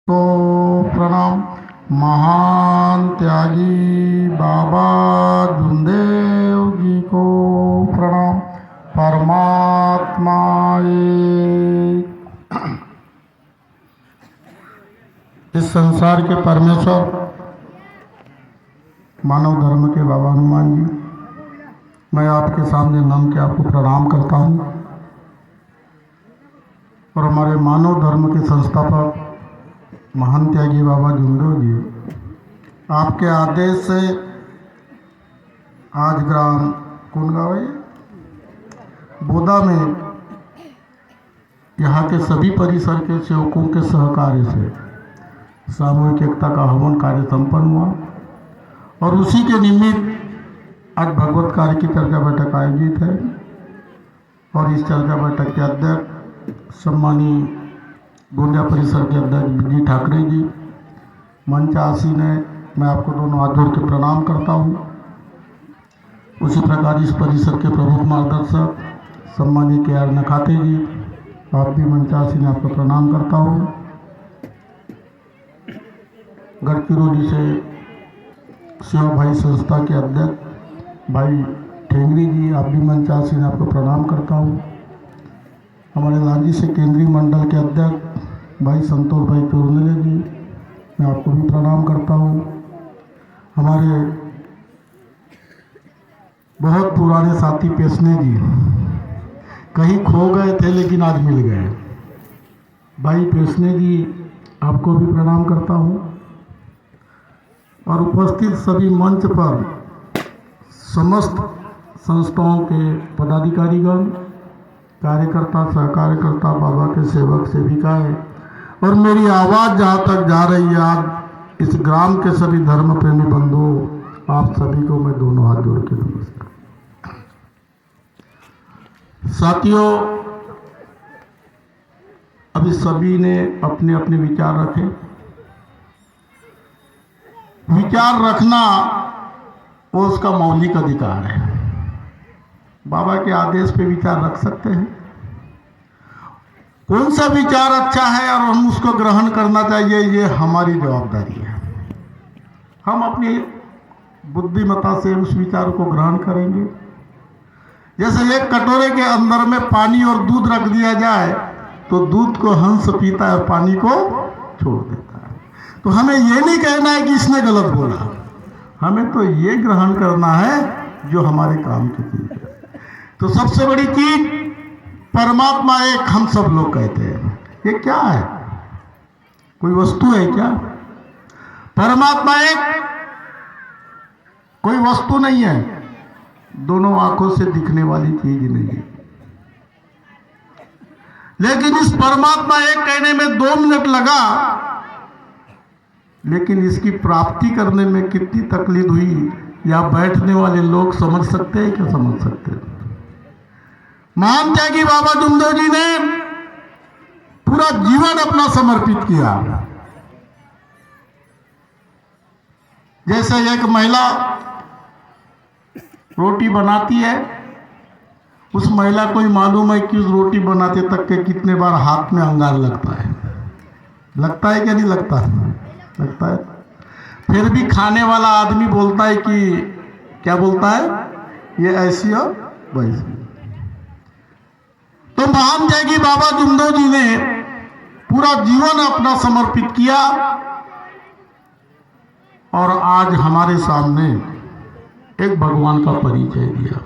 तो प्रणाम। महान त्यागी बाबा जुमदेव जी को प्रणाम। परमात्मा एक। इस संसार के परमेश्वर मानव धर्म के बाबा हनुमान जी, मैं आपके सामने नम के आपको प्रणाम करता हूँ और हमारे मानव धर्म के संस्थापक महान त्यागी बाबा जुमदेव जी, आपके आदेश से आज ग्राम कौन गाँव है बोदा में यहाँ के सभी परिसर के सेवकों के सहकार्य से सामूहिक एकता का हवन कार्य संपन्न हुआ और उसी के निमित्त आज भगवत कार्य की चर्चा बैठक आयोजित है। और इस चर्चा बैठक के अध्यक्ष सम्मानीय गोंदिया परिसर के अध्यक्ष जी ठाकरे जी, मंच आसीन है, मैं आपको दोनों हाथ जोड़ के प्रणाम करता हूँ। उसी प्रकार इस परिसर के प्रमुख मार्गदर्शक सम्मानीय के आर नखाते जी, आप भी मंच आसीन, आपको प्रणाम करता हूँ। गढ़चिरौली से सेवा भाई संस्था के अध्यक्ष भाई ठेंगरी जी, आप भी मंच आसीन, आपको प्रणाम करता हूँ। हमारे लांजी से केंद्रीय मंडल के अध्यक्ष भाई संतोष भाई चोरनेले जी, मैं आपको भी प्रणाम करता हूँ। हमारे बहुत पुराने साथी पेशने जी, कहीं खो गए थे लेकिन आज मिल गए, भाई पेशने जी, आपको भी प्रणाम करता हूँ। और उपस्थित सभी मंच पर समस्त संस्थाओं के पदाधिकारीगण, कार्यकर्ता, सहकार्यकर्ता, बाबा के सेवक सेविकाएं और मेरी आवाज़ जहाँ तक जा रही है आज इस ग्राम के सभी धर्म प्रेमी बंधुओं, आप सभी को मैं दोनों हाथ जोड़ के नमस्कार। साथियों, अभी सभी ने अपने अपने विचार रखे। विचार रखना वो उसका मौलिक अधिकार है। बाबा के आदेश पे विचार रख सकते हैं। कौन सा विचार अच्छा है और हम उसको ग्रहण करना चाहिए, ये हमारी जवाबदारी है। हम अपनी बुद्धिमत्ता से उस विचार को ग्रहण करेंगे। जैसे एक कटोरे के अंदर में पानी और दूध रख दिया जाए तो दूध को हंस पीता है और पानी को छोड़ देता है। तो हमें ये नहीं कहना है कि इसने गलत बोला, हमें तो ये ग्रहण करना है जो हमारे काम की चीज है। तो सबसे बड़ी चीज परमात्मा एक, हम सब लोग कहते हैं, ये क्या है? कोई वस्तु है क्या? परमात्मा एक कोई वस्तु नहीं है, दोनों आंखों से दिखने वाली चीज नहीं है। लेकिन इस परमात्मा एक कहने में 2 मिनट लगा, लेकिन इसकी प्राप्ति करने में कितनी तकलीफ हुई, या बैठने वाले लोग समझ सकते हैं? क्या समझ सकते हैं? महान त्यागी बाबा जुमदेव जी ने पूरा जीवन अपना समर्पित किया। जैसे एक महिला रोटी बनाती है, उस महिला को ही मालूम है कि उस रोटी बनाते तक के कितने बार हाथ में अंगार लगता है। लगता है क्या नहीं लगता? लगता है। फिर भी खाने वाला आदमी बोलता है कि क्या बोलता है, ये ऐसी और वैसी। तो महान त्यागी बाबा जुमदेव जी ने पूरा जीवन अपना समर्पित किया और आज हमारे सामने एक भगवान का परिचय दिया।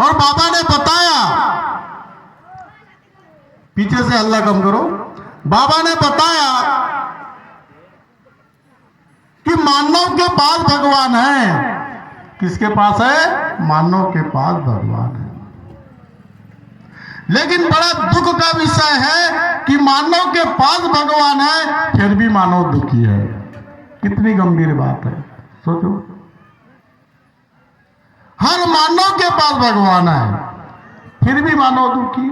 और बाबा ने बताया, पीछे से हल्ला कम करो, बाबा ने बताया कि मानव के पास भगवान है। किसके पास है? मानव के पास भगवान है। लेकिन बड़ा दुख का विषय है कि मानव के पास भगवान है फिर भी मानव दुखी है। कितनी गंभीर बात है, सोचो। हर मानव के पास भगवान है फिर भी मानव दुखी।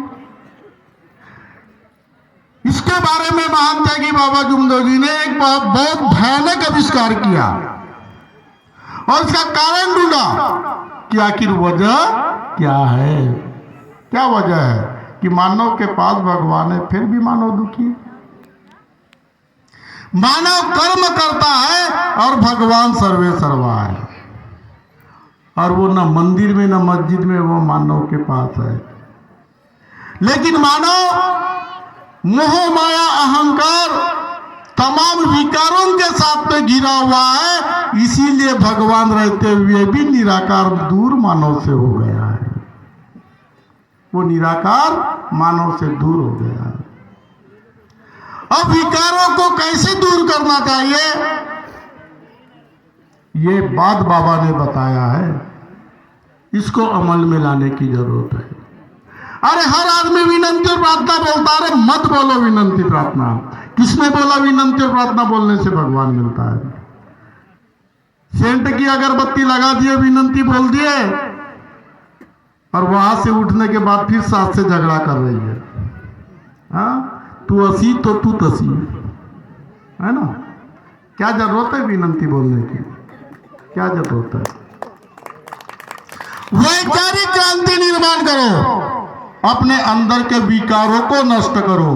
इसके बारे में महान त्यागी बाबा जुमदेव जी ने एक बहुत भयानक आविष्कार किया और इसका कारण ढूंढा कि आखिर वजह क्या है। क्या वजह है कि मानव के पास भगवान है फिर भी मानव दुखी है? मानव कर्म करता है और भगवान सर्वे सर्वा है। और वो न मंदिर में न मस्जिद में, वो मानव के पास है। लेकिन मानव मोह माया अहंकार तमाम विकारों के साथ में घिरा हुआ है, इसीलिए भगवान रहते हुए भी निराकार दूर मानव से हो गया है। वो निराकार मानव से दूर हो गया है। अब विकारों को कैसे दूर करना चाहिए, ये बात बाबा ने बताया है। इसको अमल में लाने की जरूरत है। अरे हर आदमी विनंती और प्रार्थना बोलता है, मत बोलो विनंती प्रार्थना। किसने बोला विनंती और प्रार्थना बोलने से भगवान मिलता है? सेंट की अगरबत्ती लगा दिए, विनंती बोल दिए, और वहां से उठने के बाद फिर सास से झगड़ा कर रही है। हाँ, तू असी तो तू तसी, है ना? क्या जरूरत है विनंती बोलने की? क्या जरूरत है? वैचारिक क्रांति निर्माण करो, अपने अंदर के विकारों को नष्ट करो।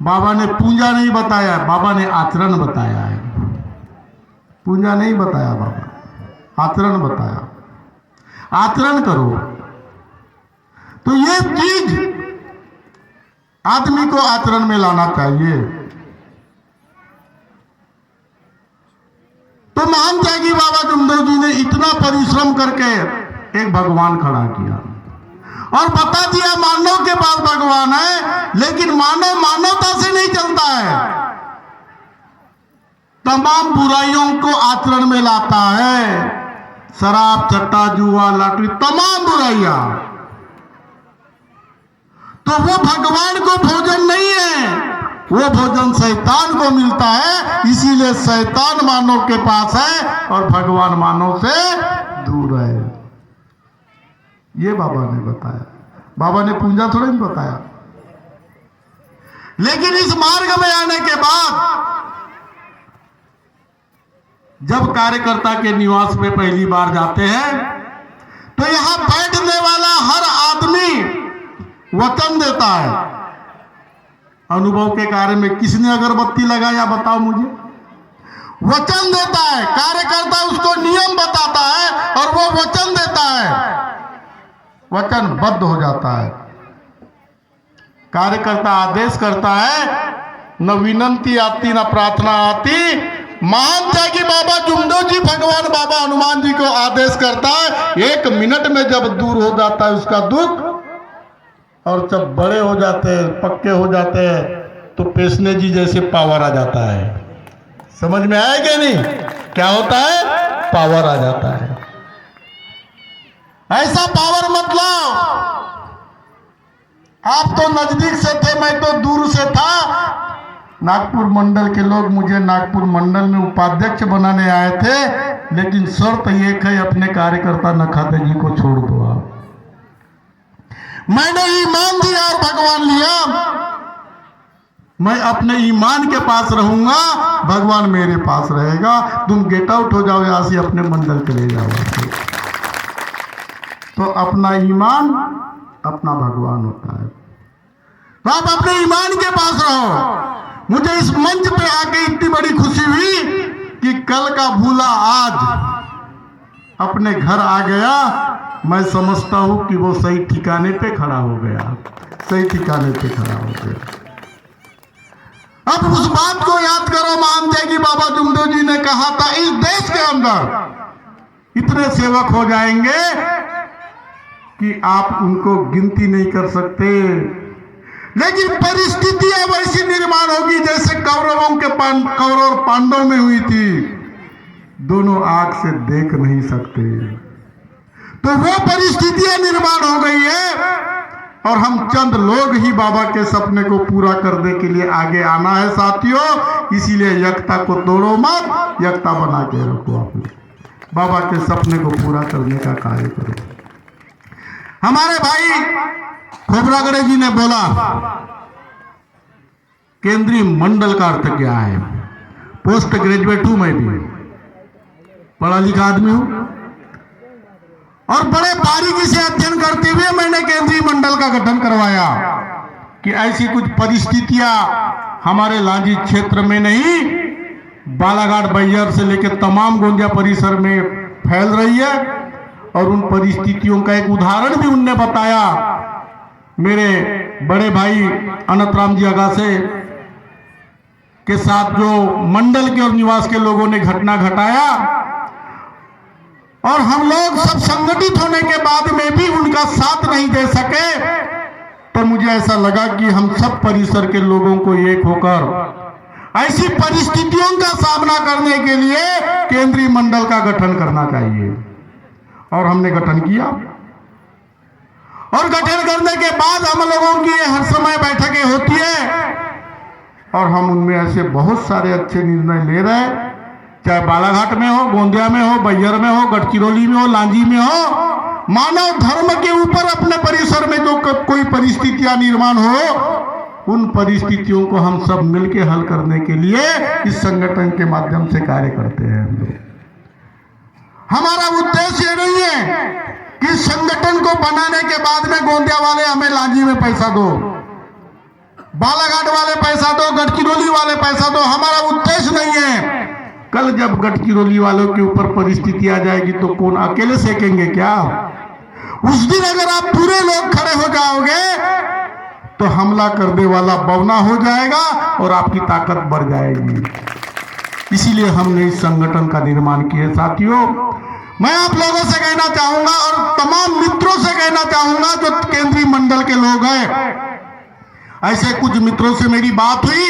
बाबा ने पूजा नहीं बताया, बाबा ने आचरण बताया है। पूजा नहीं बताया बाबा, आचरण बताया। आचरण करो तो ये चीज आदमी को आचरण में लाना चाहिए। तो महान त्यागी बाबा जुमदेव जी ने इतना परिश्रम करके एक भगवान खड़ा किया और बता दिया मानव के पास भगवान है, लेकिन मानव मानवता से नहीं चलता है, तमाम बुराइयों को आचरण में लाता है। शराब, चट्टा, जुआ, लाटरी, तमाम बुराइयां। तो वो भगवान को भोजन नहीं है, वो भोजन शैतान को मिलता है। इसीलिए शैतान मानव के पास है और भगवान मानव से दूर है। ये बाबा ने बताया। बाबा ने पूजा थोड़ा नहीं बताया। लेकिन इस मार्ग में आने के बाद जब कार्यकर्ता के निवास में पहली बार जाते हैं तो यहां बैठने वाला हर आदमी वचन देता है। अनुभव के कार्य में किसने अगरबत्ती लगाया बताओ मुझे? वचन देता है। कार्यकर्ता उसको नियम बताता है और वो वचन देता है, वचनबद्ध हो जाता है। कार्यकर्ता आदेश करता है, न विनंती आती न प्रार्थना आती। महान त्यागी बाबा जुमदेव जी भगवान बाबा हनुमान जी को आदेश करता है, 1 मिनट में जब दूर हो जाता है उसका दुख, और जब बड़े हो जाते हैं, पक्के हो जाते हैं, तो पेशने जी जैसे पावर आ जाता है। समझ में आया क्या नहीं? क्या होता है? पावर आ जाता है। ऐसा पावर मत लाओ। आप तो नजदीक से थे, मैं तो दूर से था। नागपुर मंडल के लोग मुझे नागपुर मंडल में उपाध्यक्ष बनाने आए थे, लेकिन शर्त एक है, अपने कार्यकर्ता नखाते जी को छोड़ दो आप। मैंने ईमान दिया और भगवान लिया। मैं अपने ईमान के पास रहूंगा, भगवान मेरे पास रहेगा। तुम गेट आउट हो जाओ यहां से, अपने मंडल चले जाओ। तो अपना ईमान अपना भगवान होता है। तो आप अपने ईमान के पास रहो। मुझे इस मंच पे आके इतनी बड़ी खुशी हुई कि कल का भूला आज अपने घर आ गया। मैं समझता हूं कि वो सही ठिकाने पे खड़ा हो गया, सही ठिकाने पे खड़ा हो गया। अब उस बात को याद करो, महान त्यागी बाबा जुमदेव जी ने कहा था, इस देश के अंदर इतने सेवक हो जाएंगे कि आप उनको गिनती नहीं कर सकते। लेकिन परिस्थितियां वैसी निर्माण होगी जैसे कौरव और पांडव में हुई थी। दोनों आंख से देख नहीं सकते, तो वो परिस्थितियां निर्माण हो गई है। और हम चंद लोग ही बाबा के सपने को पूरा करने के लिए आगे आना है साथियों। इसीलिए एकता को तोड़ो मत, एकता बना के रखो। अपने बाबा के सपने को पूरा करने का कार्य करो। हमारे भाई खोबरागड़े जी ने बोला, केंद्रीय मंडल का अर्थ क्या है? पोस्ट ग्रेजुएट हूं, मैं भी पढ़ा लिखा आदमी हूं, और बड़े बारीकी से अध्ययन करते हुए मैंने केंद्रीय मंडल का गठन करवाया। कि ऐसी कुछ परिस्थितियां हमारे लांजी क्षेत्र में नहीं, बालाघाट बैयर से लेकर तमाम गोंदिया परिसर में फैल रही है। और उन परिस्थितियों का एक उदाहरण भी उनने बताया। मेरे बड़े भाई अनंतराम जी अगासे के साथ जो मंडल के और निवास के लोगों ने घटना घटाया, और हम लोग सब संगठित होने के बाद में भी उनका साथ नहीं दे सके, तो मुझे ऐसा लगा कि हम सब परिसर के लोगों को एक होकर ऐसी परिस्थितियों का सामना करने के लिए केंद्रीय मंडल का गठन करना चाहिए। और हमने गठन किया, और गठन करने के बाद हम लोगों की हर समय बैठकें होती है, और हम उनमें ऐसे बहुत सारे अच्छे निर्णय ले रहे हैं, चाहे बालाघाट में हो, गोंदिया में हो, बैयर में हो, गढ़चिरौली में हो, लांजी में हो। मानव धर्म के ऊपर अपने परिसर में जो कोई परिस्थितियां निर्माण हो, उन परिस्थितियों को हम सब मिलकर हल करने के लिए इस संगठन के माध्यम से कार्य करते हैं। हम लोग, हमारा उद्देश्य ये नहीं है कि संगठन को बनाने के बाद में गोंदिया वाले हमें लांजी में पैसा दो, बालाघाट वाले पैसा दो, गढ़चिरौली वाले पैसा दो। हमारा उद्देश्य नहीं है। कल जब गढ़चिरौली वालों के ऊपर परिस्थिति आ जाएगी तो कौन अकेले सेकेंगे क्या? उस दिन अगर आप पूरे लोग खड़े हो जाओगे तो हमला करने वाला बवना हो जाएगा और आपकी ताकत बढ़ जाएगी। इसीलिए हमने इस संगठन का निर्माण किया। साथियों, मैं आप लोगों से कहना चाहूंगा और तमाम मित्रों से कहना चाहूंगा जो केंद्रीय मंडल के लोग हैं, ऐसे कुछ मित्रों से मेरी बात हुई,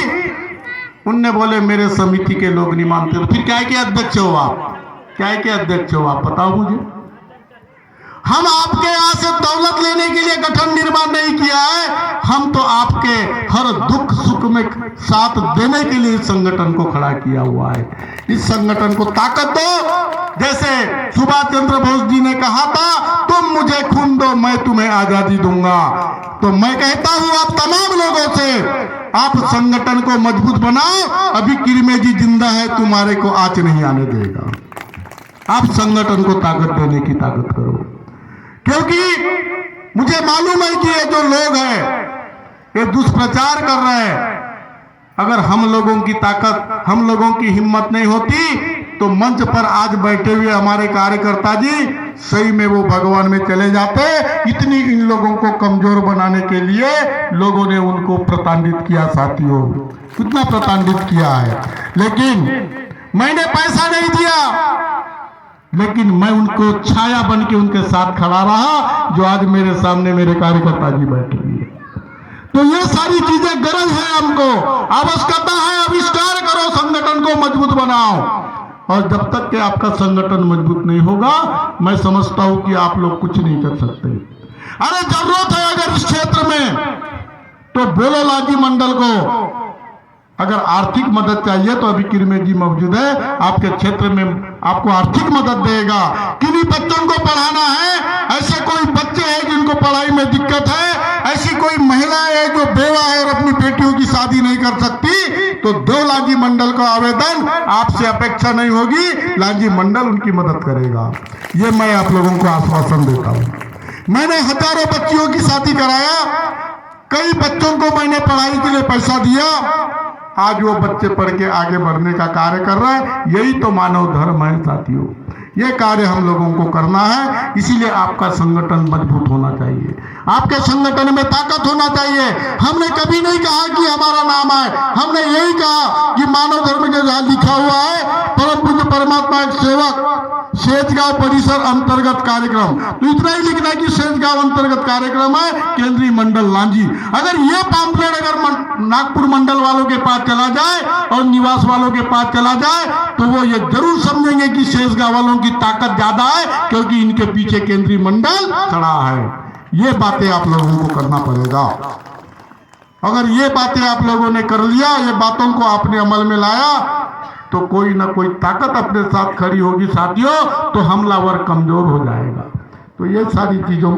उनने बोले मेरे समिति के लोग नहीं मानते। तो फिर क्या के अध्यक्ष हो आप? क्या के अध्यक्ष हो आप? बताओ मुझे। हम आपके यहाँ से दौलत लेने के लिए गठन निर्माण नहीं किया है, हम तो आपके हर दुख सुख में साथ देने के लिए इस संगठन को खड़ा किया हुआ है। इस संगठन को ताकत दो। जैसे सुभाष चंद्र बोस जी ने कहा था, तुम मुझे खून दो मैं तुम्हें आजादी दूंगा। तो मैं कहता हूं आप तमाम लोगों से, आप संगठन को मजबूत बनाओ। अभी किरमे जी जिंदा है, तुम्हारे को आंच नहीं आने देगा। आप संगठन को ताकत देने की ताकत करो, क्योंकि मुझे मालूम है कि ये जो लोग हैं ये दुष्प्रचार कर रहे हैं। अगर हम लोगों की ताकत, हम लोगों की हिम्मत नहीं होती तो मंच पर आज बैठे हुए हमारे कार्यकर्ता जी सही में वो भगवान में चले जाते। इतनी इन लोगों को कमजोर बनाने के लिए लोगों ने उनको प्रताड़ित किया। साथियों, कितना प्रताड़ित किया है। लेकिन मैंने पैसा नहीं दिया, लेकिन मैं उनको छाया बन के उनके साथ खड़ा रहा, जो आज मेरे सामने मेरे कार्यकर्ता जी बैठे हुए। तो ये सारी चीजें गरज है, हमको आवश्यकता है। आविष्कार करो, संगठन को मजबूत बनाओ। और जब तक कि आपका संगठन मजबूत नहीं होगा, मैं समझता हूं कि आप लोग कुछ नहीं कर सकते। अरे जरूरत है अगर इस क्षेत्र में तो बोलो लांजी मंडल को। अगर आर्थिक मदद चाहिए तो अभी किरमे जी मौजूद है, आपके क्षेत्र में आपको आर्थिक मदद देगा। किन्हीं बच्चों को पढ़ाना है, ऐसे कोई बच्चे हैं जिनको पढ़ाई में दिक्कत है, ऐसी कोई महिला है जो बेवा है और अपनी बेटियों की शादी नहीं कर सकती, तो दो लांजी मंडल का आवेदन, आपसे अपेक्षा नहीं होगी, लांजी मंडल उनकी मदद करेगा। ये मैं आप लोगों को आश्वासन देता हूं। मैंने हजारों बच्चियों की शादी कराया, कई बच्चों को मैंने पढ़ाई के लिए पैसा दिया। आज वो बच्चे पढ़ के आगे बढ़ने का कार्य कर रहे हैं। यही तो मानव धर्म है साथियों। ये कार्य हम लोगों को करना है। इसीलिए आपका संगठन मजबूत होना चाहिए, आपके संगठन में ताकत होना चाहिए। हमने कभी नहीं कहा कि हमारा नाम है, हमने यही कहा कि मानव धर्म के जहां लिखा हुआ है परम पूज्य परमात्मा एक सेवक सेजगांव परिसर अंतर्गत कार्यक्रम, तो इतना ही लिखना है कि सेजगांव अंतर्गत कार्यक्रम है केंद्रीय मंडल लांजी। अगर ये पैम्फलेट अगर नागपुर मंडल वालों के पास चला जाए और निवास वालों के पास चला जाए तो वो ये जरूर समझेंगे कि सेजगांव वालों की ताकत ज्यादा है, क्योंकि इनके पीछे केंद्रीय मंडल खड़ा है। ये बातें आप लोगों को करना पड़ेगा। अगर ये बातें आप लोगों ने कर लिया, ये बातों को आपने अमल में लाया, तो कोई ना कोई ताकत अपने साथ खड़ी होगी साथियों, तो हमलावर कमजोर हो जाएगा। तो ये सारी चीजों